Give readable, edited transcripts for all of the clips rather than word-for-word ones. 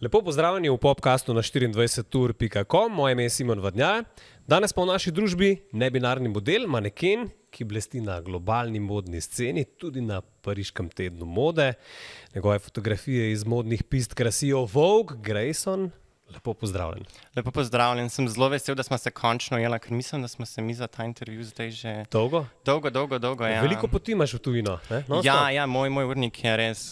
Lepo pozdravljeni v podcastu na 24ur.com, moje ime je Simon Vadnjaj. Danes pa v naši družbi nebinarni model, maneken, ki blesti na globalni modni sceni, tudi na pariškem tednu mode. Njegove fotografije iz modnih pist krasijo Vogue, Grayson. Lepo pozdravljen. Lepo pozdravljen, sem zelo vesel, da smo se končno ujeli, ker mislim, da smo se mi za ta intervju zdaj že... Dolgo? Dolgo, ja. Veliko poti imaš v tujino, ne? Ja, moj urnik je res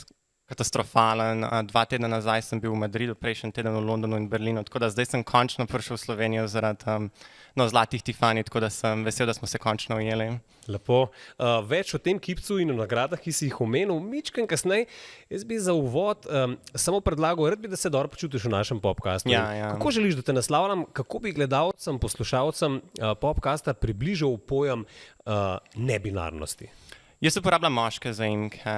katastrofalen. 2 tedna nazaj sem bil v Madridu, prejšnji teden v Londonu in Berlinu, tako da zdaj sem končno prišel v Slovenijo zaradi Zlatih Tiffany, tako da sem vesel, da smo se končno ujeli. Lepo. Več o tem kipcu in o nagradah, ki si jih omenil, mičken kasneje. Jaz bi za uvod samo predlagal, rad bi, da se dobro počutiš v našem podcastu. Ja. Kako želiš, da te naslavljam, kako bi gledalcem, poslušalcem podcasta približal pojem nebinarnosti? Jaz uporabljam moške zaimke.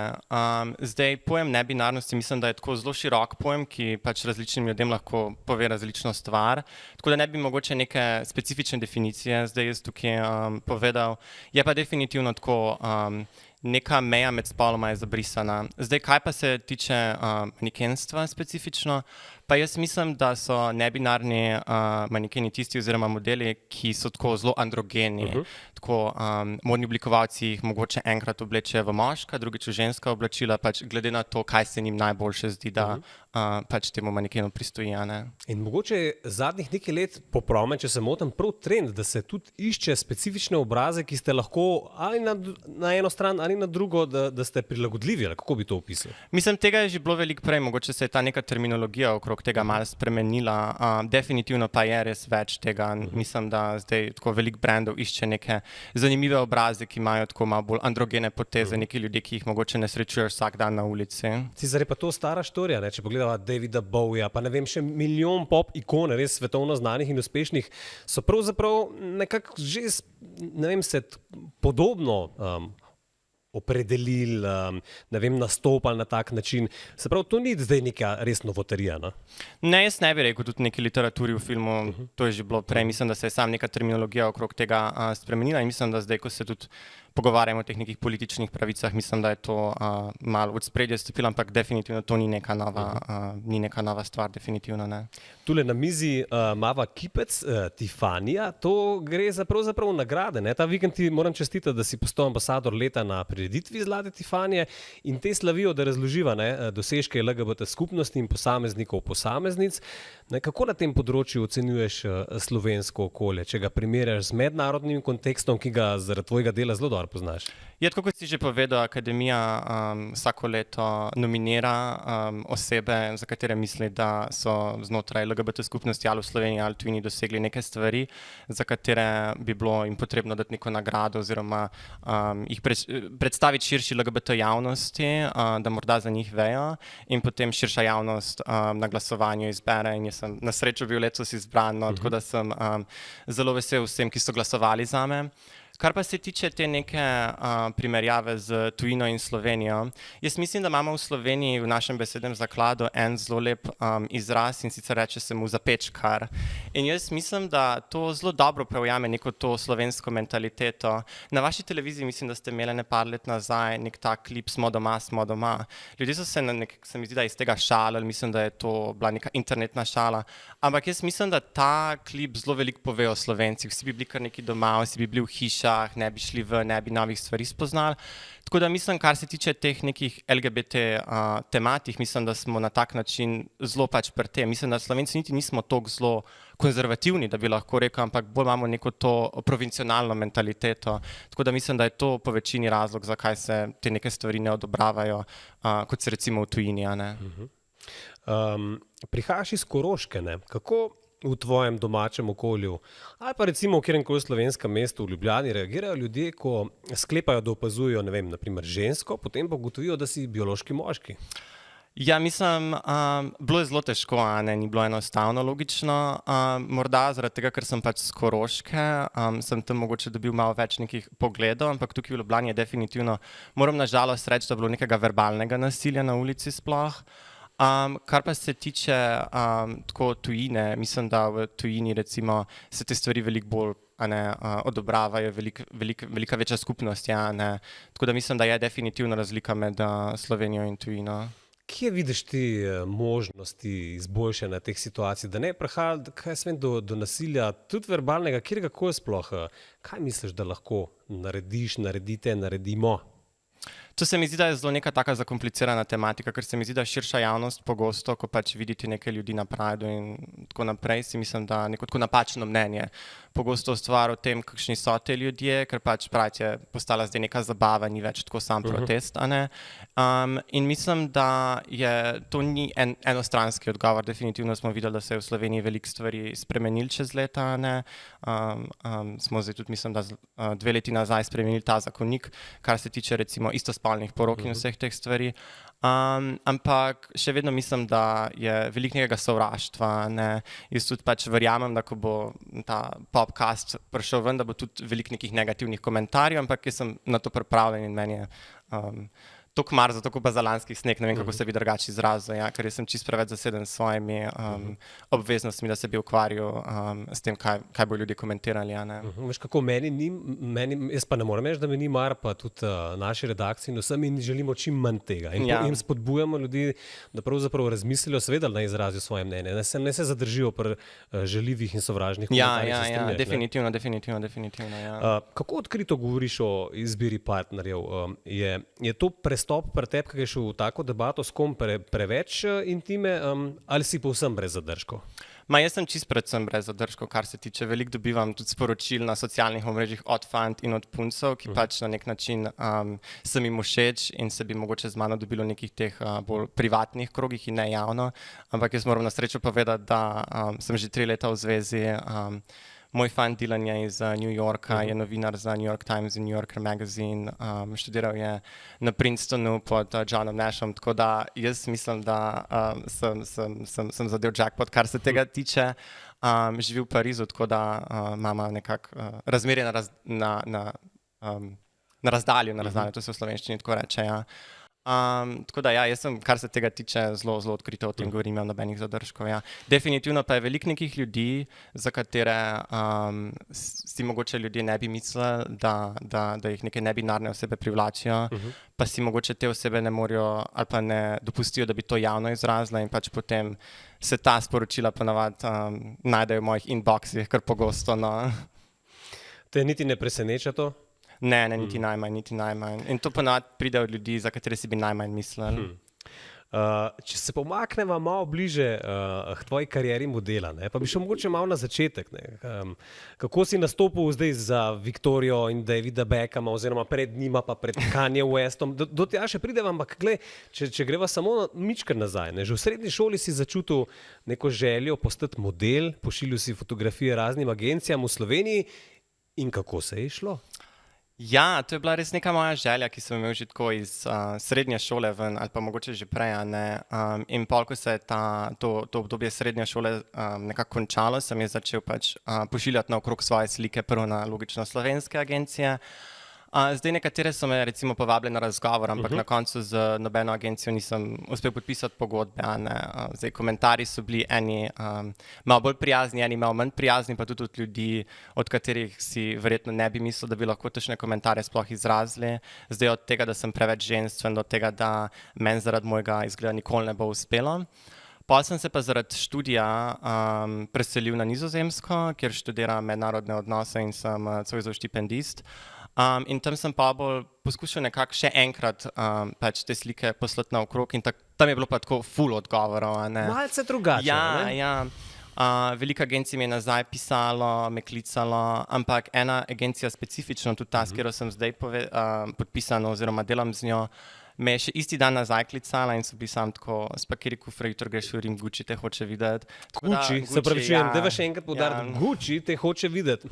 Zdaj, pojem nebinarnosti mislim, da je tako zelo širok pojem, ki pač različnim ljudem lahko pove različno stvar. Tako da ne bi mogoče neke specifične definicije zdaj jaz tukaj povedal. Je pa definitivno tako, neka meja med spoloma je zabrisana. Zdaj, kaj pa se tiče manekenstva specifično, pa jaz mislim, da so nebinarni manekeni tisti oziroma modeli, ki so tako zelo androgeni. Tako modni oblikovalci jih mogoče enkrat oblečejo v moška, drugič v ženska oblačila, pač glede na to, kaj se njim najboljše zdi, da pač temu manekenu pristoji. In mogoče je zadnjih nekaj let popravme, če se motim, prav trend, da se tudi išče specifične obraze, ki ste lahko ali na eno stran ali na drugo, da ste prilagodljivi, ali kako bi to opisali? Mislim, tega je že bilo veliko prej, mogoče se je ta neka terminologija okrog tega malo spremenila. Definitivno pa je res več tega. Mislim, da zdaj tako veliko brandov išče neke zanimive obraze, ki imajo tako malo bolj androgene poteze, neki ljudje, ki jih mogoče ne srečuješ vsak dan na ulici. Sicer je pa to stara štorija, ne? Če pogledava Davida Bowieja, pa ne vem, še milijon pop ikone, res svetovno znanih in uspešnih, so pravzaprav nekako že, ne vem, se podobno opredelili, ne vem, nastopali na tak način. Se pravi, to ni zdaj neka res novotarija, ne? Ne, jaz ne bi rekel tudi neki literaturi v filmu, to je že bilo prej. Mislim, da se je sam neka terminologija okrog tega spremenila in mislim, da zdaj, ko se tudi pogovarjamo o teh nekih političnih pravicah, mislim, da je to malo od spredje stopilo, ampak definitivno to ni neka nova stvar, definitivno ne. Tule na mizi imava kipec Tiffanyja, to gre za pravzaprav nagrade, ne? Ta vikend ti moram čestitati, da si postal ambasador leta na prireditvi Zlate Tiffanyje in te slavijo, da razloživa dosežke LGBT skupnosti in posameznikov, posameznic. Kako na tem področju ocenjuješ slovensko okolje, če ga primerjaš z mednarodnim kontekstom, ki ga zaradi tvojega dela zelo dobro poznaš? Je tako, kot si že povedal, Akademija vsako leto nominira osebe, za katere misli, da so znotraj LGBT skupnosti ali v Sloveniji ali tujini dosegli neke stvari, za katere bi bilo jim potrebno dati neko nagrado oziroma jih predstaviti širši LGBT javnosti, da morda za njih vejo in potem širša javnost na glasovanju izbere in jaz sem na srečo bil letos izbran, tako da sem zelo vesel vsem, ki so glasovali zame. Kar pa se tiče te neke primerjave z tujino in Slovenijo, jaz mislim, da imamo v Sloveniji v našem besednem zakladu en zelo lep izraz in sicer reče se mu zapečkar. In jaz mislim, da to zelo dobro preujame neko to slovensko mentaliteto. Na vaši televiziji mislim, da ste imeli par let nazaj nek tak klip Smo doma, smo doma. Ljudje so se se mi zdi, da iz tega šalili, mislim, da je to bila neka internetna šala, ampak jaz mislim, da ta klip zelo veliko pove o Slovencih. Vsi bi bili kar neki doma, vsi bi bili v hišah, ne bi šli ven, ne bi novih stvari spoznali. Tako da mislim, kar se tiče teh nekih LGBT tematik, mislim, da smo na tak način zelo pač pri tem. Mislim, da Slovenci niti nismo toliko zelo konzervativni, da bi lahko rekel, ampak bolj imamo neko to provincionalno mentaliteto. Tako da mislim, da je to po večini razlog, zakaj se te neke stvari ne odobravajo, kot se recimo v tujini, ne. Prihajaš iz Koroške, ne? Kako v tvojem domačem okolju ali pa recimo v kjerkoli slovenskem mestu v Ljubljani reagirajo ljudje, ko sklepajo, da opazujejo, ne vem, na primer žensko, potem pa ugotovijo, da si biološki moški? Ja, mislim, bilo je zelo težko, ni bilo enostavno, logično. Morda zaradi tega, ker sem pač s Koroške, sem tam mogoče dobil malo več nekih pogledov, ampak tukaj v Ljubljani je definitivno, moram na žalost reči, da je bilo nekega verbalnega nasilja na ulici sploh. Kar pa se tiče tako tujine, mislim, da v tujini recimo se te stvari veliko bolj odobravajo, velika večja skupnost, Tako da mislim, da je definitivno razlika med Slovenijo in tujino. Kje vidiš ti možnosti izboljšanja teh situacij, da ne prihaja do nasilja, tudi verbalnega, kjerkoli sploh? Kaj misliš, da lahko naredimo? To se mi zdi, da je zelo neka taka zakomplicirana tematika, ker se mi zdi, da širša javnost pogosto, ko pač vidite nekaj ljudi na Prideu in tako naprej, si mislim, da neko tako napačno mnenje pogosto ustvari o tem, kakšni so te ljudje, ker pač Pride je postala zdaj neka zabava, ni več tako sam protest, a ne. In mislim, da to ni enostranski odgovor. Definitivno smo videli, da se je v Sloveniji veliko stvari spremenili čez leta, a ne. Smo zdaj tudi, mislim, da 2 leti nazaj spremenili ta zakonik, kar se tiče recimo istospolnih porok in vseh teh stvari. Ampak še vedno mislim, da je veliko nekega sovraštva, ne. Jaz tudi pač verjamem, da ko bo ta podcast prišel ven, da bo tudi veliko nekih negativnih komentarjev, ampak jaz sem na to pripravljen in meni je toliko mar za tako pa za lanski sneg, ne vem, kako se bi drugače izrazil, ja, ker jaz sem čisto preveč zaseden s svojimi obveznostmi, da se bi ukvarjal s tem, kaj bo ljudje komentirali, a ne. Veš kako, jaz pa ne morem reči, da mi ni mar, pa tudi naši redakciji in vsem in želimo čim manj tega. In spodbujamo ljudi, da pravzaprav razmislijo, seveda naj izrazijo svoje mnenje, ne se zadržijo pri žaljivih in sovražnih komentarjih. Ja, definitivno, ja. Kako odkrito govoriš o izbiri partnerjev? Je to prestop pri tebi, ki je šel v tako debato, s kom preveč intime, ali si povsem brez zadržkov? Jaz sem čisto predvsem brez zadržkov, kar se tiče. Veliko dobivam tudi sporočil na socialnih omrežjih od fant in od puncev, ki pač na nek način sem jim všeč in se bi mogoče z mano dobilo v nekih teh bolj privatnih krogih in ne javno. Ampak jaz moram na srečo povedati, da sem že 3 leta v zvezi. Moj fant Dylan je iz New Yorka, je novinar za New York Times in New Yorker Magazine, študiral je na Princetonu pod Johnom Nashom, tako da jaz mislim, da sem zadel jackpot, kar se tega tiče. Živi v Parizu, tako da imamo nekako razmerje na razdalju, to se v slovenščini tako reče, ja. Tako da ja, jaz sem, kar se tega tiče, zelo odkrito o tem govorim, imam nobenih zadržkov, ja. Definitivno pa je veliko nekih ljudi, za katere si mogoče ljudje ne bi mislili, da jih neke nebinarne osebe privlačijo, pa si mogoče te osebe ne morejo ali pa ne dopustijo, da bi to javno izrazile in pač potem se ta sporočila ponavadi najdejo v mojih inboxih kar pogosto, no. Te niti ne preseneča to? Ne, niti najmanj. In to ponavadi pride od ljudi, za katere si bi najmanj mislili. Če se pomaknemo malo bliže k tvoji karieri modela, pa bi šel mogoče malo na začetek. Kako si nastopil zdaj za Viktorijo in Davida Beckhama, oziroma pred njima pa pred Kanye Westom? Do tega še prideva, ampak glej, če greva samo mičkar nazaj. Že v srednji šoli si začutil neko željo postati model, pošiljal si fotografije raznim agencijam v Sloveniji in kako se je šlo? Ja, to je bila res neka moja želja, ki sem imel že tako iz srednje šole ven, ali pa mogoče že prej, ne. In pol, ko se je to obdobje srednje šole nekako končalo, sem je začel pač pošiljati naokrog svoje slike, prvo na logično slovenske agencije. Zdaj nekatere so me recimo povabile na razgovor, ampak na koncu z nobeno agencijo nisem uspel podpisati pogodbe, a ne. Zdaj komentarji so bili eni malo bolj prijazni, eni malo manj prijazni, pa tudi od ljudi, od katerih si verjetno ne bi mislil, da bi lahko takšne komentarje sploh izrazili. Zdaj od tega, da sem preveč ženstven, do tega, da meni zaradi mojega izgleda nikoli ne bo uspelo. Pol sem se pa zaradi študija preselil na Nizozemsko, kjer študiram mednarodne odnose in sem Zoisov štipendist. In tam sem pa bolj poskušal nekako še enkrat pač te slike poslati naokrog in tam je bilo pa tako ful odgovorov, a ne. Malce drugače, ne? Ja. Veliko agencij mi je nazaj pisalo, me klicalo, ampak ena agencija specifično, tudi ta, s katero sem zdaj podpisan oziroma delam z njo, me je še isti dan nazaj klicala in so bili sam tako, spakiri kufre, jutro greš v Rim, Gucci te hoče videti. Gucci, se pravi, dajva še enkrat poudariti, Gucci te hoče videti.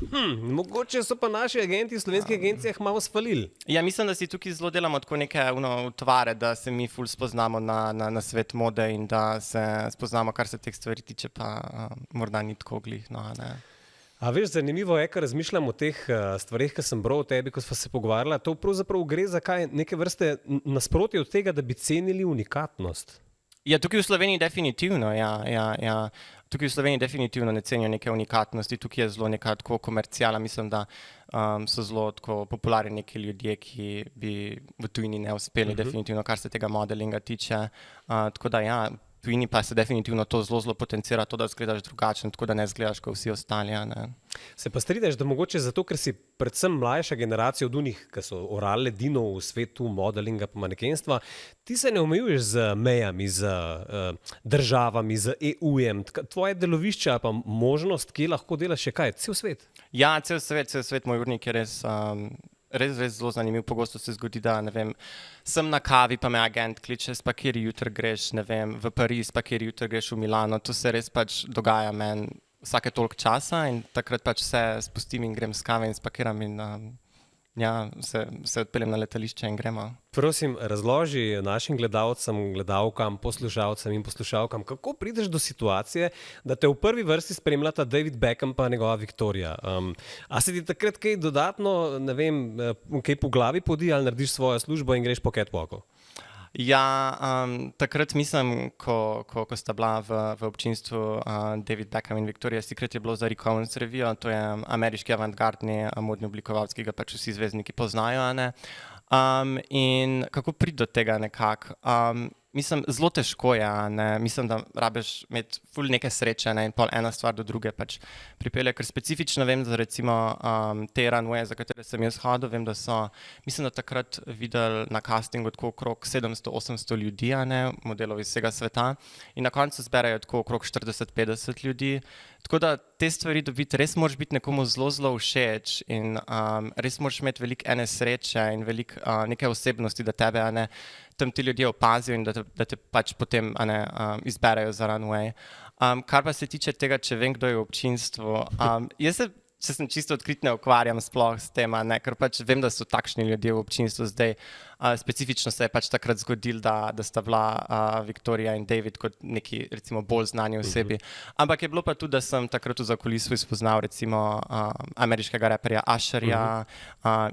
Mogoče so pa naši agenti v slovenskih agencijah malo sfalili. Ja, mislim, da si tukaj zelo delamo tako neke utvare, da se mi ful spoznamo na svet mode in da se spoznamo, kar se teh stvari tiče, pa morda ni tako glih, no, ne. A veš, zanimivo je, ko razmišljam o teh stvarih, ki sem bral o tebi, ko sva se pogovarjala, to pravzaprav gre za kaj neke vrste nasprotje od tega, da bi cenili unikatnost. Ja, tukaj v Sloveniji definitivno, ja. Tukaj v Sloveniji definitivno ne cenijo neke unikatnosti, tukaj je zelo neka tako komerciala, mislim, da so zelo tako popularni neki ljudje, ki bi v tujini ne uspeli, definitivno, kar se tega modelinga tiče. Tako da ja, v tujini pa se definitivno to zelo potencira, to, da izgledaš drugačen, tako da ne izgledaš kot vsi ostali. Ne. Se pa strinjaš, da mogoče zato, ker si predvsem mlajša generacija od unih, ki so orali ledino v svetu modelinga pa manekenstva, ti se ne omejuješ z mejami, z državami, z EU-jem. Tvoje delovišče pa možnost, kje lahko delaš še kaj? Cel svet? Ja, cel svet, moj urnik je res zelo zanimiv. Pogosto se zgodi, da ne vem, sem na kavi, pa me agent kliče, pa kjer jutri greš, ne vem, v Pariz, pa kjer jutri greš v Milano. To se res pač dogaja meni vsake toliko časa in takrat pač se spustim in grem s kave in spakiram in se odpeljem na letališče in gremo. Prosim, razloži našim gledalcem, gledalkam, poslušalcem in poslušalkam, kako prideš do situacije, da te v prvi vrsti spremljata David Beckham pa njegova Viktorija. A se ti takrat kaj dodatno, ne vem, kaj po glavi podi ali narediš svojo službo in greš po catwalku? Ja, takrat mislim, ko sta bila v občinstvu David Beckham in Victoria's Secret, je bilo za Rick Owens revijo, to je ameriški avantgardni modni oblikovalec, ki ga pač vsi zvezdniki poznajo. Ne? In kako priti do tega nekako? Mislim, zelo težko je, ne? Mislim, da rabiš imeti ful neke sreče, ne? In pol ena stvar do druge pač pripelje, ker specifično vem, da recimo te runwaye, za katere sem jaz hodil, vem, da so, mislim, da takrat videli na castingu tako okrog 700-800 ljudi, ne? Modelov iz vsega sveta in na koncu zberajo tako okrog 40-50 ljudi, tako da te stvari dobiti, res moraš biti nekomu zelo všeč in res moraš imeti veliko ene sreče in veliko neke osebnosti, da tebe, ne, tam ti ljudje opazijo in da te pač potem izberajo za runway. Kar pa se tiče tega, če vem, kdo je v občinstvu, jaz se, če sem čisto odkrit, ne ukvarjam sploh s tem, ker pač vem, da so takšni ljudje v občinstvu zdaj. Specifično se je pač takrat zgodilo, da sta bila Viktorija in David kot neki recimo bolj znani osebi. Ampak je bilo pa tudi, da sem takrat v zakulisju spoznal recimo ameriškega raperja Usherja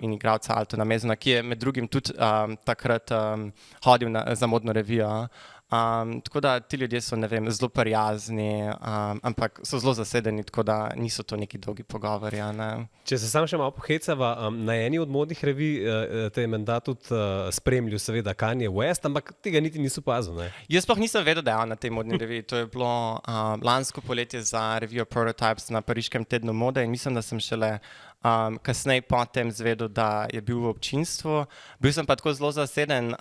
in igralca Altona Masona, ki je med drugim tudi takrat hodil za modno revijo. Tako da ti ljudje so, ne vem, zelo prijazni, ampak so zelo zasedeni, tako da niso to neki dolgi pogovori. Ne? Če se sam še malo pohecava, na eni od modnih revij te je menda tudi spremljal seveda Kanye West, ampak tega niti niso opazil, ne? Jaz sploh nisem vedel, da je on na tej modni reviji. To je bilo lansko poletje za revijo Prototypes na Pariškem tednu mode in mislim, da sem šele kasneje potem zvedel, da je bil v občinstvu. Bil sem pa tako zelo zaseden,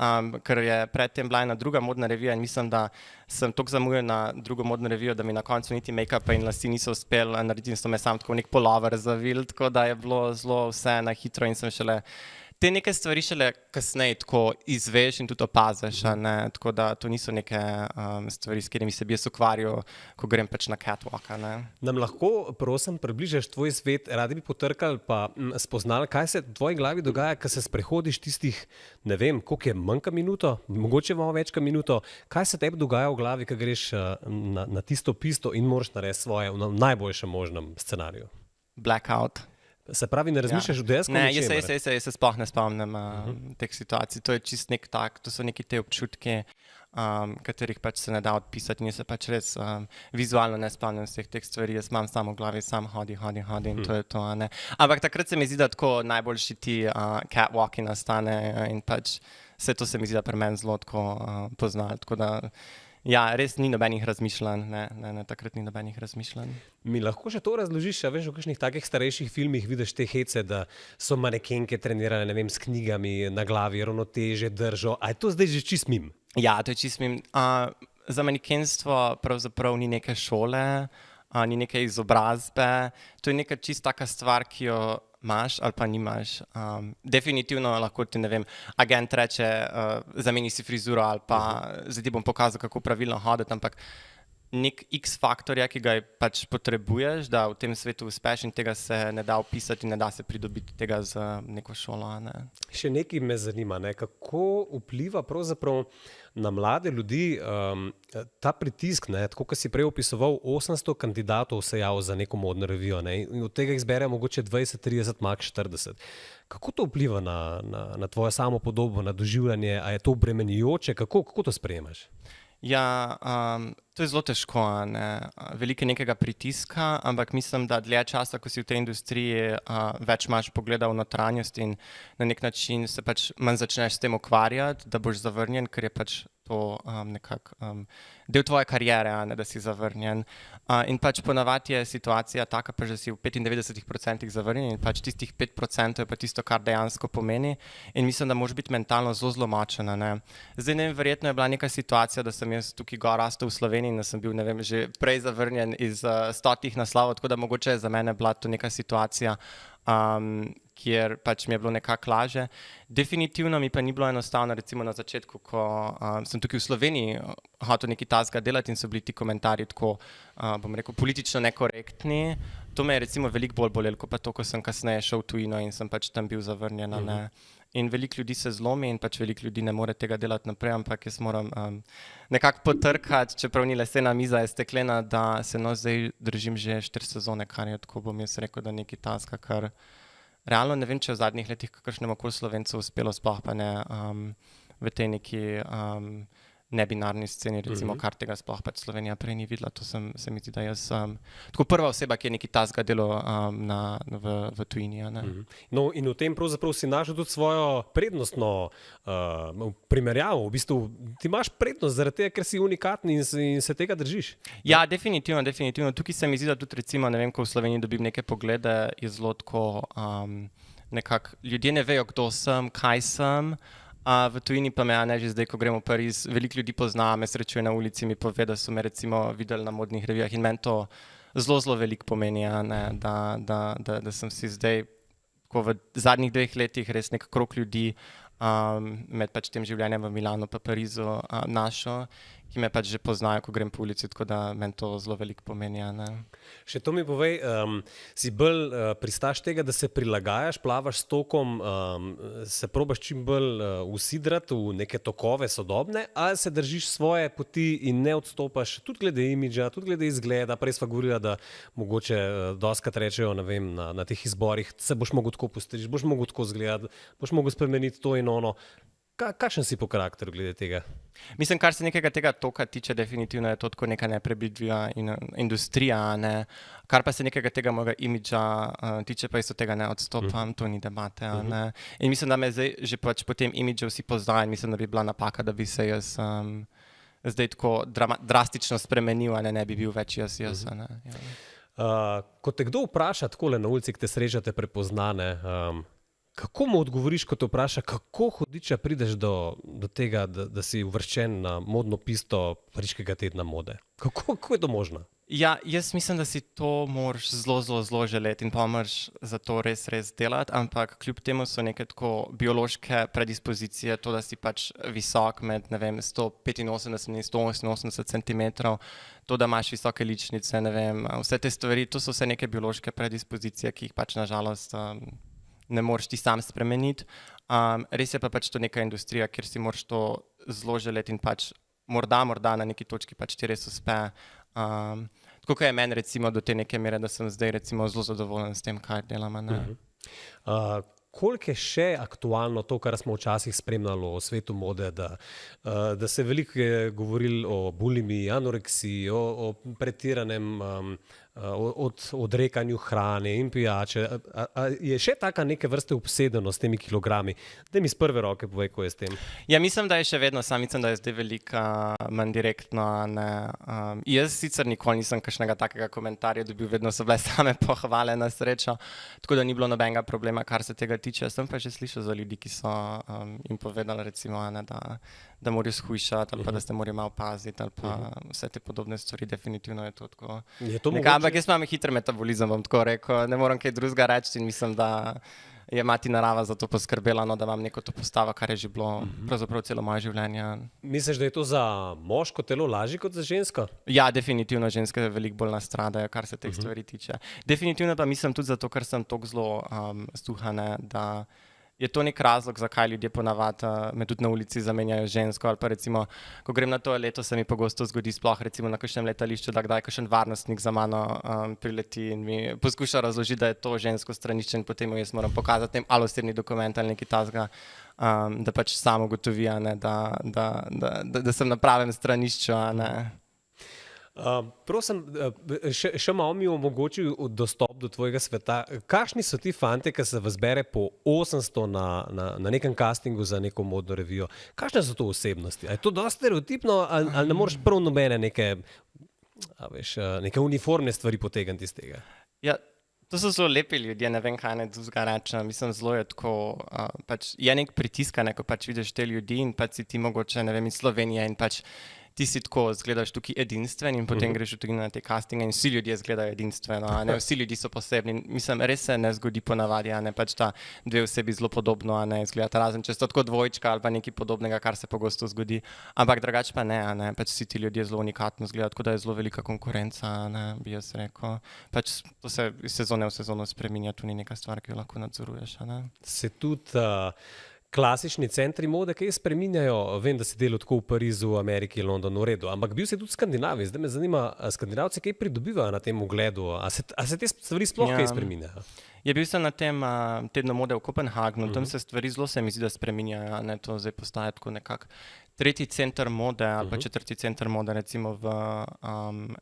ker je predtem bila ena druga modna revija in mislim, da sem toliko zamujal na drugo modno revijo, da mi na koncu niti make-upa in lasti niso uspeli narediti in so me sam tako nek polover zavili, tako da je bilo zelo vse na hitro in sem šele te neke stvari šele kasneje tako izveš in tudi opaziš, ne? Tako da to niso neke stvari, s katerimi se bi jaz ukvarjal, ko grem pač na catwalk. Ne? Nam lahko, prosim, približaš tvoj svet, radi bi potrkali pa spoznali, kaj se v tvoji glavi dogaja, ko se sprehodiš tistih, ne vem, koliko je manjka minuto, mogoče malo večka minuto, kaj se tebi dogaja v glavi, ko greš na tisto pisto in moraš narediti svoje v najboljšem možnem scenariju? Blackout. Se pravi, ne razmišljaš o dejansko ničemer? Ne, jaz se sploh ne spomnim teh situacij. To je čist nek tak, to so neki te občutki, katerih pač se ne da odpisati in jaz se pač res vizualno ne spomnim vseh teh stvari. Jaz imam samo v glavi, sam hodi in to je to. Ne? Ampak takrat se mi zdi, da tako najboljši ti catwalki nastane in pač vse to se mi zdi, da pri meni zelo tako poznali. Tako da ja, res ni nobenih razmišljanj, ne, takrat ni nobenih razmišljanj. Mi lahko še to razložiš, a veš, v kakšnih takih starejših filmih vidiš te hece, da so manekenke trenirane, ne vem, s knjigami na glavi, ravnoteže, držo, a je to zdaj že čist mim? Ja, to je čist mim. Za manekenstvo pravzaprav ni neke šole, ni neke izobrazbe, to je neka čist taka stvar, ki jo imaš ali pa nimaš. Definitivno lahko ti, ne vem, agent reče, zameni si frizuro ali pa zdaj ti bom pokazal, kako pravilno hoditi, ampak nek X faktorja, ki ga pač potrebuješ, da v tem svetu uspeš in tega se ne da opisati in ne da se pridobiti tega z neko šolo. Ne? Še nekaj me zanima, ne? Kako vpliva pravzaprav na mlade ljudi ta pritisk, ne? Tako, kot si prej opisoval, 800 kandidatov se javi za neko modno revijo, ne? In od tega izberejo mogoče 20, 30, max 40. Kako to vpliva na tvojo samopodobo, na doživljanje, a je to obremenjujoče, kako to sprejemaš? Ja, to je zelo težko, a ne. Veliko je nekega pritiska, ampak mislim, da dlje časa, ko si v tej industriji, več imaš pogleda v notranjost in na nek način se pač manj začneš s tem ukvarjati, da boš zavrnjen, ker je pač to nekako del tvoje kariere, a ne, da si zavrnjen. In pač ponavadi je situacija taka, pa že si v 95% zavrnjen in pač tistih 5% je pa tisto, kar dejansko pomeni. In mislim, da moraš biti mentalno zelo zelo močen, a ne. Zdaj ne vem, verjetno je bila neka situacija, da sem jaz tukaj gor rastel v Sloveniji in da sem bil, ne vem, že prej zavrnjen iz 100 naslovov, tako da mogoče je za mene bila to neka situacija, kjer pač mi je bilo nekako lažje. Definitivno mi pa ni bilo enostavno, recimo na začetku, ko sem tukaj v Sloveniji hotel nekaj takega delati in so bili ti komentarji tako, bom rekel, politično nekorektni. To me je recimo veliko bolj bolelo, kot pa to, ko sem kasneje šel v tujino in sem pač tam bil zavrnjen, ne. In veliko ljudi se zlomi in pač veliko ljudi ne more tega delati naprej, ampak jaz moram nekako potrkati, čeprav ni lesena miza, je steklena, da se zdaj držim že 4 sezone, kar je tako, bom jaz rekel, da nekaj takega, kar realno ne vem, če v zadnjih letih kakšnemu koli Slovencu uspelo, sploh pa ne v tej neki nebinarni sceni, recimo, kar tega sploh pač Slovenija prej ni videla. To se mi zdi, da jaz tako prva oseba, ki je nekaj takega delal v tujini. No, in v tem pravzaprav si našel tudi svojo prednostno primerjavo. V bistvu ti imaš prednost zaradi tega, ker si unikatni in se tega držiš. Ja, definitivno. Tukaj se mi zdi, da tudi recimo, ne vem, ko v Sloveniji dobim neke poglede, je zelo tako nekako, ljudje ne vejo, kdo sem, kaj sem. V tujini pa me, ne, že zdaj, ko gremo v Pariz, veliko ljudi pozna, me srečuje na ulici, mi pove, da so me recimo videli na modnih revijah in meni to zelo, zelo veliko pomeni, ne, da sem si zdaj v zadnjih 2 letih res nek krog ljudi med pač tem življenjem v Milanu pa Parizu našel, ki me pač že poznajo, ko grem po ulici, tako da meni to zelo veliko pomeni. Ne. Še to mi povej, si bolj pristaš tega, da se prilagajaš, plavaš s tokom, se probaš čim bolj usidrati v neke tokove sodobne, ali se držiš svoje poti in ne odstopaš tudi glede imidža, tudi glede izgleda. Prej sva govorila, da mogoče dostikrat rečejo, ne vem, na teh izborih, se boš mogel tako postriči, boš mogel tako izgledati, boš mogel spremeniti to in ono. Kakšen si po karakteru glede tega? Mislim, kar se nekega tega toka tiče, definitivno je to tako neka nepredvidljiva industrija, ne. Kar pa se nekega tega mojega imidža tiče, pa jaz od tega ne odstopam, to ni debate, ne. In mislim, da me zdaj že pač po tem imidžu vsi poznajo in mislim, da bi bila napaka, da bi se jaz zdaj tako drastično spremenil, ne bi bil več jaz, ne. Ko te kdo vpraša takole na ulici, ki te srečate prepoznane, kako mu odgovoriš, ko te vpraša, kako hudiča prideš do tega, da si uvrščen na modno pisto Pariškega tedna mode? Kako je to možno? Ja, jaz mislim, da si to moraš zelo, zelo, zelo želeti in pa moraš za to res, res delati, ampak kljub temu so neke tako biološke predispozicije, to, da si pač visok med, ne vem, 185 in 188 centimetrov, to, da imaš visoke ličnice, ne vem, vse te stvari, to so vse neke biološke predispozicije, ki jih pač nažalost ne moreš ti sam spremeniti. Res je pa pač to neka industrija, kjer si moraš to zelo želeti in pač morda na neki točki pač ti res uspe. Tako kot je meni recimo do te neke mere, da sem zdaj recimo zelo zadovoljen s tem, kaj delam. Koliko je še aktualno to, kar smo včasih spremljali o svetu mode, da se veliko je govorilo o bulimiji, anoreksiji, o pretiranem odrekanju hrane in pijače. Je še taka neke vrste obsedenost s temi kilogrami? Daj mi z prve roke povej, ko je s tem. Ja, mislim, da je še vedno, mislim, da je zdaj veliko manj direktno. Jaz sicer nikoli nisem kakšnega takega komentarja dobil, vedno so bile same pohvale na srečo, tako da ni bilo nobenega problema, kar se tega tiče. Sem pa že slišal za ljudi, ki so jim povedali recimo, da morajo shujšati ali pa da se morajo malo paziti ali pa vse te podobne stvari, definitivno je to tako. Je to mogoče? Ampak jaz imam hiter metabolizem, bom tako rekel, ne moram kaj drugega reči in mislim, da je mati narava za to poskrbela, da imam neko to postavo, kar je že bilo pravzaprav celo moje življenje. Misliš, da je to za moško telo lažje kot za žensko? Ja, definitivno ženske veliko bolj nastradajo, kar se teh stvari tiče. Definitivno pa mislim tudi zato, ker sem toliko zelo suhana, da je to nek razlog, zakaj ljudje ponavadi me tudi na ulici zamenjajo žensko, ali pa recimo, ko grem na toaleto, se mi pogosto zgodi, sploh recimo na kakšnem letališču, da kdaj kakšen varnostnik za mano prileti in mi poskuša razložiti, da je to žensko stranišče in potem jaz moram pokazati tem ali osebni dokument ali nekaj takega, da pač samo ugotovi, da sem na pravem stranišču, Prosim, še malo mi omogočil dostop do tvojega sveta. Kakšni so ti fante, ki se vas bere po 800 na nekem castingu za neko modno revijo? Kakšne so to osebnosti? A je to dosti stereotipno ali ne moreš prav nobene neke uniformne stvari potegniti iz tega? Ja, to so zelo lepi ljudje, ne vem, kaj naj drugega rečem. Mislim, zelo je tako, pač je nek pritisk, ko pač vidiš te ljudi in pač si ti mogoče, ne vem, iz Slovenije in pač ti si tako zgledaš tukaj edinstven in potem greš tudi na te castinge in vsi ljudje zgledajo edinstveno, vsi ljudje so posebni. Mislim, res se ne zgodi ponavadi, pač ta dve osebi zelo podobno, izgledata, razen če sta tako dvojčka ali pa nekaj podobnega, kar se pogosto zgodi. Ampak drugače pa ne, pač vsi ti ljudje zelo unikatno zgledajo, tako da je zelo velika konkurenca, bi jaz rekel. Pač to se iz sezone v sezono spreminja, tu ni neka stvar, ki jo lahko nadzoruješ, Se tudi klasični centri mode, ki spreminjajo, vem, da si delal tako v Parizu, Ameriki, Londonu, v redu, ampak bil si tudi v Skandinaviji, zdaj me zanima, Skandinavci kaj pridobivajo na tem ugledu, a se te stvari sploh kaj spreminjajo? Bil sem na tem tednu mode v Kopenhagnu, tam se stvari zelo se mi zdi, da spreminjajo, to zdaj postaja tako nekako tretji center mode ali pa četrti center mode, recimo v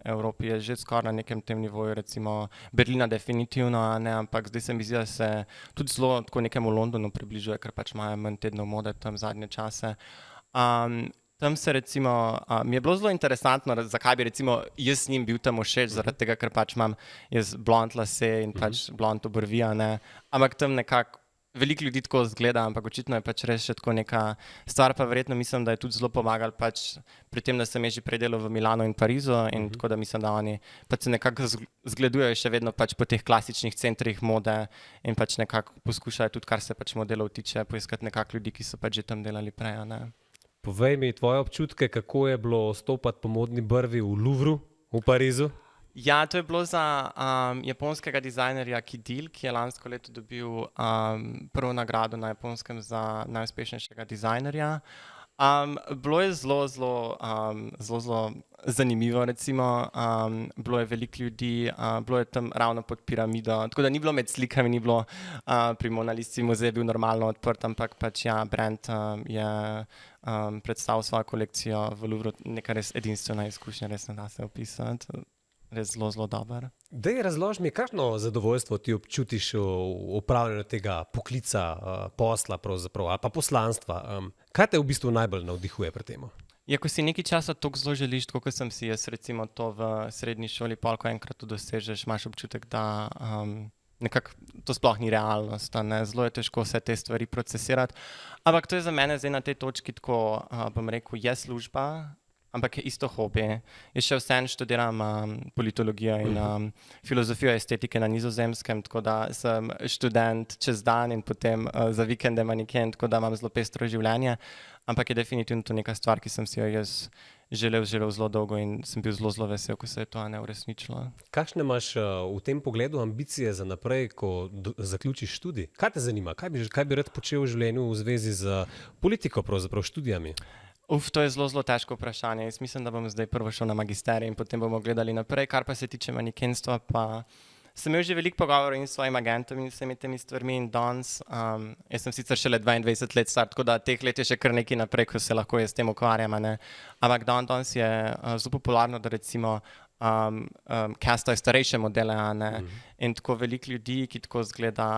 Evropi je že skoraj na nekem tem nivoju, recimo Berlina definitivno, ampak zdaj se mi zdi, da se tudi zelo tako nekemu Londonu približuje, ker pač imajo manj tednov mode tam zadnje čase. Tam se recimo, mi je bilo zelo interesantno, zakaj bi recimo jaz njim bil tam všeč, zaradi tega, ker pač imam jaz blond lase in pač blond obrvi, ampak tam nekako veliko ljudi tako zgleda, ampak očitno je pač res še tako neka stvar, pa verjetno mislim, da je tudi zelo pomagal pač pri tem, da sem že predelal v Milanu in Parizu in tako da mislim, da oni pač se nekako zgledujejo še vedno pač po teh klasičnih centrih mode in pač nekako poskušajo tudi, kar se pač modelov tiče, poiskati nekako ljudi, ki so pač že tam delali prej, Povej mi tvoje občutke, kako je bilo stopati po modni brvi v Louvru v Parizu? Ja, to je bilo za japonskega dizajnerja Kidil, ki je lansko leto dobil prvo nagrado na Japonskem za najuspešnejšega dizajnerja. Bilo je zelo zanimivo, recimo, bilo je veliko ljudi, bilo je tam ravno pod piramido, tako da ni bilo med slikami, ni bilo pri Mona Lisi, muzej je bil normalno odprt, ampak pač ja, brand je predstavil svojo kolekcijo v Louvru, neka res edinstvena izkušnja, res ne da se opisati, res zelo dober. Daj razloži mi, kakšno zadovoljstvo ti občutiš v opravljanju tega poklica, posla pravzaprav, ali pa poslanstva. Kaj te v bistvu najbolj navdihuje pri tem? Ja, ko si nekaj časa toliko zelo želiš, tako kot sem si jaz recimo to v srednji šoli, ko enkrat to dosežeš, imaš občutek, da nekako to sploh ni realnost, zelo je težko vse te stvari procesirati. Ampak to je za mene zdaj na tej točki tako, bom rekel, je služba, ampak je isto hobi. Jaz še vseeno študiram politologijo in filozofijo estetike na Nizozemskem, tako da sem študent čez dan in potem za vikende maneken, tako da imam zelo pestro življenje, ampak je definitivno to neka stvar, ki sem si jo jaz želel zelo dolgo in sem bil zelo vesel, ko se je to uresničilo. Kakšne imaš v tem pogledu ambicije za naprej, ko zaključiš študij? Kaj te zanima? Kaj bi rad počel v življenju v zvezi z politiko, pravzaprav študijami? To je zelo težko vprašanje. Jaz mislim, da bom zdaj prvo šel na magisterij in potem bomo gledali naprej. Kar pa se tiče manekenstva, pa sem imel že veliko pogovorov in s svojim agentom in vsemi temi stvarmi in danes. Jaz sem sicer šele 22 let star, tako da teh let je še kar nekaj naprej, ko se lahko jaz s tem ukvarjam. Ampak danes je zelo popularno, da recimo castajo starejše modele, in tako veliko ljudi, ki tako zgleda,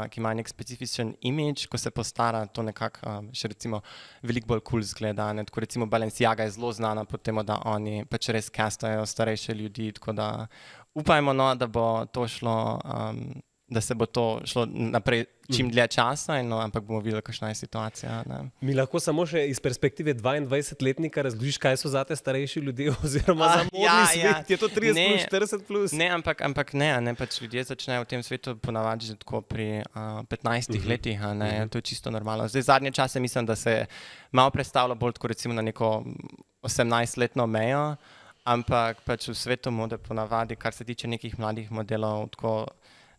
ki ima nek specifičen imidž, ko se postara, to nekako še recimo veliko bolj cool zgleda, tako recimo Balenciaga je zelo znana po tem, da oni pač res castajo starejše ljudi, tako da upajmo, da bo to šlo, da se bo to šlo naprej čim dlje časa, ampak bomo videli, kakšna je situacija. Mi lahko samo še iz perspektive 22-letnika razložiš, kaj so zate starejši ljudje, oziroma za modni svet, je to 30 plus, 40 plus? Ne, ampak ne, pač ljudje začnejo v tem svetu ponavadi že tako pri 15 letih, to je čisto normalno. Zdaj zadnje čase mislim, da se je malo prestavilo bolj tako recimo na neko 18-letno mejo, ampak pač v svetu mode ponavadi, kar se tiče nekih mladih modelov, tako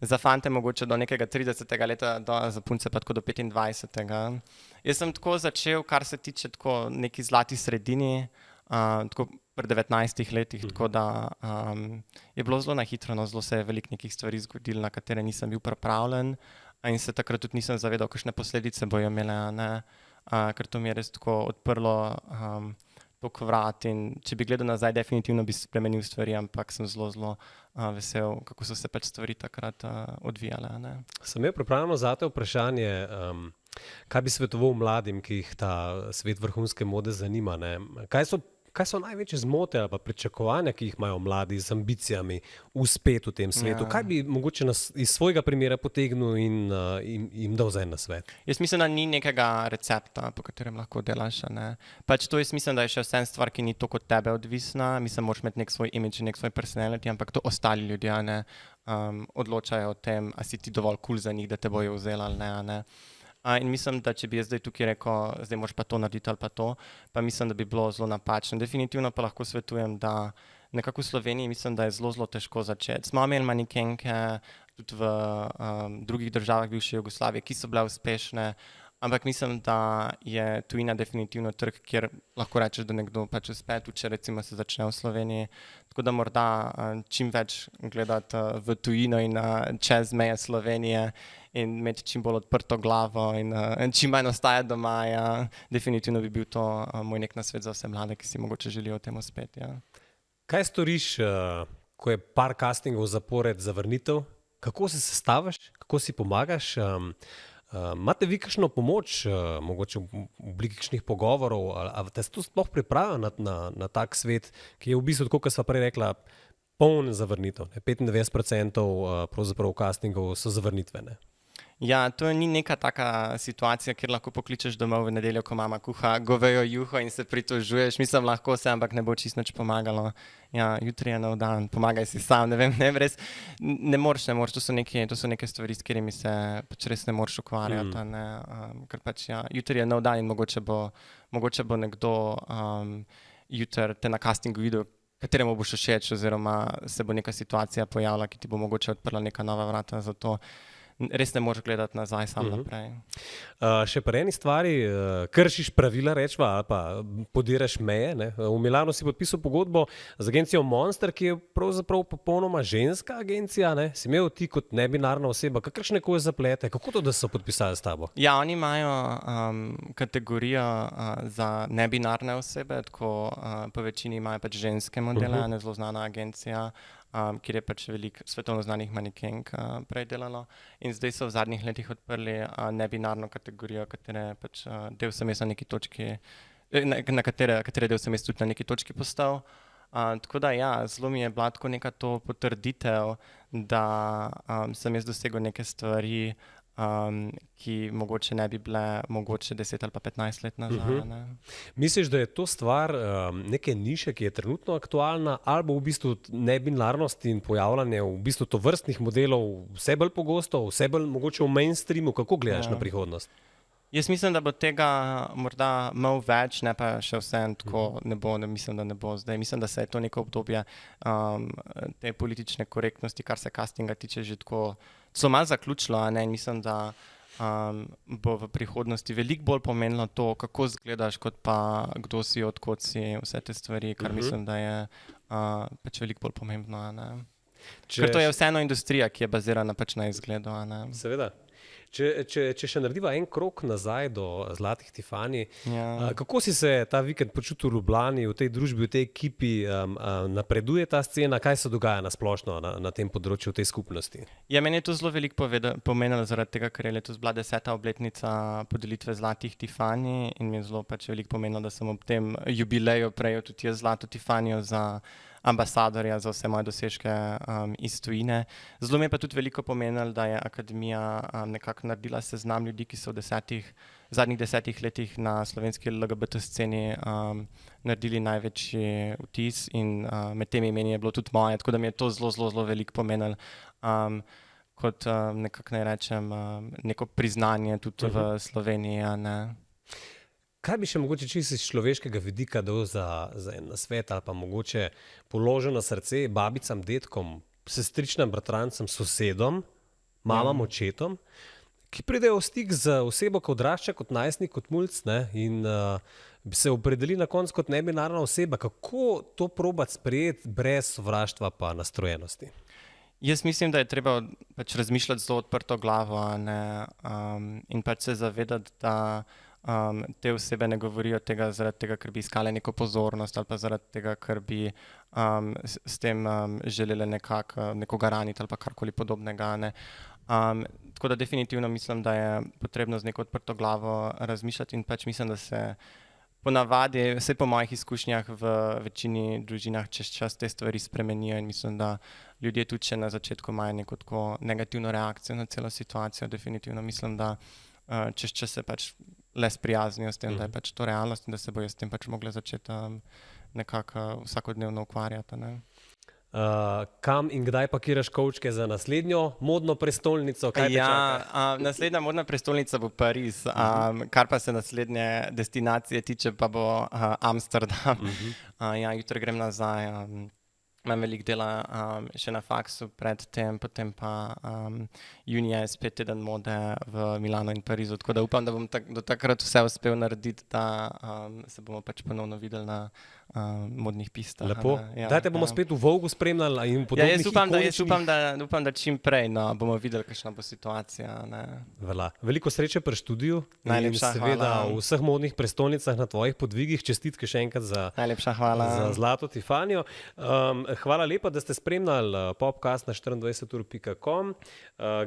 za fante mogoče do nekega 30. leta, za punce pa tako do 25. Jaz sem tako začel, kar se tiče tako neki zlati sredini, tako pri 19 letih, tako da je bilo zelo na hitro, no, zelo se je veliko nekih stvari zgodilo, na katere nisem bil pripravljen in se takrat tudi nisem zavedal, kakšne posledice bojo imele, ne, ker to mi je res tako odprlo toliko vrat in če bi gledal nazaj, definitivno bi spremenil stvari, ampak sem zelo vesel, kako so se pač stvari takrat odvijale, ne. Sem imel pripravljeno zate vprašanje, kaj bi svetoval mladim, ki jih ta svet vrhunske mode zanima, ne? Kaj so največje zmote ali pa pričakovanja, ki jih imajo mladi z ambicijami uspeti v tem svetu? Kaj bi mogoče iz svojega primera potegnil in jim dal za en nasvet? Jaz mislim, da ni nekega recepta, po katerem lahko delaš, ne. Pač to jaz mislim, da je še vsem stvar, ki ni toliko od tebe odvisna. Mislim, moraš imeti nek svoj imidž in nek svoj personality, ampak to ostali ljudje, ne, odločajo o tem, a si ti dovolj cool za njih, da te bojo vzeli ali ne, a ne. In mislim, da če bi jaz zdaj tukaj rekel, zdaj moraš pa to narediti ali pa to, pa mislim, da bi bilo zelo napačno. Definitivno pa lahko svetujem, da nekako v Sloveniji mislim, da je zelo težko začeti. Smo imeli manekenke tudi v drugih državah bivše Jugoslavije, ki so bile uspešne, ampak mislim, da je tujina definitivno trg, kjer lahko rečeš, da nekdo pač uspe, tudi če recimo se začne v Sloveniji. Tako da morda čim več gledati v tujino in čez meje Slovenije in imeti čim bolj odprto glavo in čim manj ostajati doma. Ja. Definitivno bi bil to moj nek nasvet za vse mlade, ki si mogoče želijo v tem uspeti. Ja. Kaj storiš, ko je par castingov zapored zavrnitev? Kako se sestaviš? Kako si pomagaš? Imate vi kakšno pomoč, mogoče v obliki kakšnih pogovorov, ali te to sploh pripravijo na tak svet, ki je v bistvu, tako kot sva prej rekla, poln zavrnitev, ne? 95% pravzaprav castingov so zavrnitve, ne? Ja, to ni neka taka situacija, kjer lahko pokličeš domov v nedeljo, ko mama kuha govejo juho in se pritožuješ. Mislim, lahko se, ampak ne bo čisto nič pomagalo. Ja, jutri je nov dan, pomagaj si sam, ne vem, res. Ne moreš, to so neke stvari, s katerimi se pač res ne moreš ukvarjati, ne, ker pač ja, jutri je nov dan in mogoče bo nekdo jutri te na castingu videl, kateremu boš všeč, oziroma se bo neka situacija pojavila, ki ti bo mogoče odprla neka nova vrata, zato res ne moreš gledati nazaj, sam naprej. Še pri eni stvari, kršiš pravila, rečva, ali pa podiraš meje, ne? V Milanu si podpisal pogodbo z agencijo Monster, ki je pravzaprav popolnoma ženska agencija, ne? Si imel ti kot nebinarna oseba kakršne koli zaplete? Kako to, da so podpisali s tabo? Ja, oni imajo kategorijo za nebinarne osebe, tako po večini imajo pač ženske modele, zelo znana agencija, kjer je pač veliko svetovno znanih manekenk prej delalo. In zdaj so v zadnjih letih odprli nebinarno kategorijo, katere pač del sem jaz na neki točki, na katere del sem jaz tudi na neki točki postal. Tako da ja, zelo mi je bila tako neka to potrditev, da sem jaz dosegel neke stvari, ki mogoče ne bi bile mogoče 10 ali pa 15 let nazaj. Ne. Misliš, da je to stvar neke niše, ki je trenutno aktualna, ali bo v bistvu nebinarnost in pojavljanje v bistvu tovrstnih modelov vse bolj pogosto, vse bolj mogoče v mainstreamu? Kako gledaš na prihodnost? Jaz mislim, da bo tega morda malo več, ne pa še vseeno tako ne bo, mislim, da ne bo zdaj. Mislim, da se je to neko obdobje te politične korektnosti, kar se castinga tiče, že tako zelo malo zaključilo, ne? In mislim, da bo v prihodnosti veliko bolj pomenilo to, kako izgledaš, kot pa kdo si, odkot si, vse te stvari, kar mislim, da je pač veliko bolj pomembno. Ne? Ker to je vseeno industrija, ki je bazirana pač na izgledu. Ne? Seveda. Če še narediva en krog nazaj do Zlatih Tifanij, kako si se ta vikend počutil v Ljubljani, v tej družbi, v tej ekipi, napreduje ta scena, kaj se dogaja na splošno na tem področju, v tej skupnosti? Ja, meni je to zelo veliko pomenilo zaradi tega, ker je letos bila 10. obletnica podelitve Zlatih Tifanij in mi je zelo pač veliko pomenilo, da sem ob tem jubileju prejel tudi jaz Zlato Tifanijo za ambasadorja za vse moje dosežke iz tujine. Zelo mi je pa tudi veliko pomenilo, da je akademija nekako naredila seznam ljudi, ki so v zadnjih 10 letih na slovenski LGBT sceni naredili največji vtis in med temi imeni je bilo tudi moje, tako da mi je to zelo veliko pomenilo. Kot nekako naj rečem, neko priznanje tudi v Sloveniji. Ne? Kaj bi še mogoče čisto iz človeškega vidika dal za en nasvet ali pa mogoče položil na srce babicam, dedkom, sestričnem, bratrancem, sosedom, mamam, očetom, ki pridejo v stik z osebo, ki odrašča kot najstnik, kot mulc, ne, in se opredeli na koncu kot nebinarna oseba. Kako to probati sprejeti brez sovraštva pa nastrojenosti? Jaz mislim, da je treba pač razmišljati zelo odprto glavo, a ne, in pač se zavedati, da te osebe ne govorijo tega zaradi tega, ker bi iskale neko pozornost ali pa zaradi tega, ker bi s tem želele nekoga raniti ali pa karkoli podobnega, ne. Tako da definitivno mislim, da je potrebno z neko odprto glavo razmišljati in pač mislim, da se ponavadi, vsaj po mojih izkušnjah v večini družinah čez čas te stvari spremenijo in mislim, da ljudje tudi če na začetku imajo neko tako negativno reakcijo na celo situacijo, definitivno mislim, da čez čas se pač le sprijaznijo s tem, da je pač to realnost in da se bojo s tem pač mogli začeti nekako vsakodnevno ukvarjati, ne. Kam in kdaj pakiraš kovčke za naslednjo modno prestolnico? Kaj te čaka? Naslednja modna prestolnica bo Pariz, kar pa se naslednje destinacije tiče, pa bo Amsterdam. Jutri grem nazaj, imam veliko dela še na faksu pred tem, potem pa junija je spet teden mode v Milanu in Parizu, tako da upam, da bom do takrat vse uspel narediti, da se bomo pač ponovno videli na modnih pistah. Lepo. Daj te bomo spet v Vogu spremljali in podobnih ikoničnih. Jaz upam, da čim prej, no, bomo videli, kakšna bo situacija. Voilà. Veliko sreče pri študiju. Najlepša in seveda hvala. v vseh modnih prestolnicah na tvojih podvigih. Čestitke še enkrat za zlato Tifanijo. Hvala lepa, da ste spremljali Popcast na 24ur.com.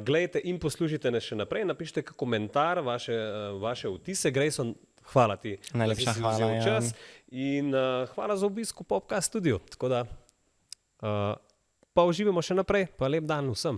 Glejte in poslušajte nas še naprej. Napišite komentar, vaše vtise. Grayson, hvala ti, da si vzel čas. In hvala za obisk v Popcast studiu. Tako da pa uživamo še naprej. Pa lep dan vsem.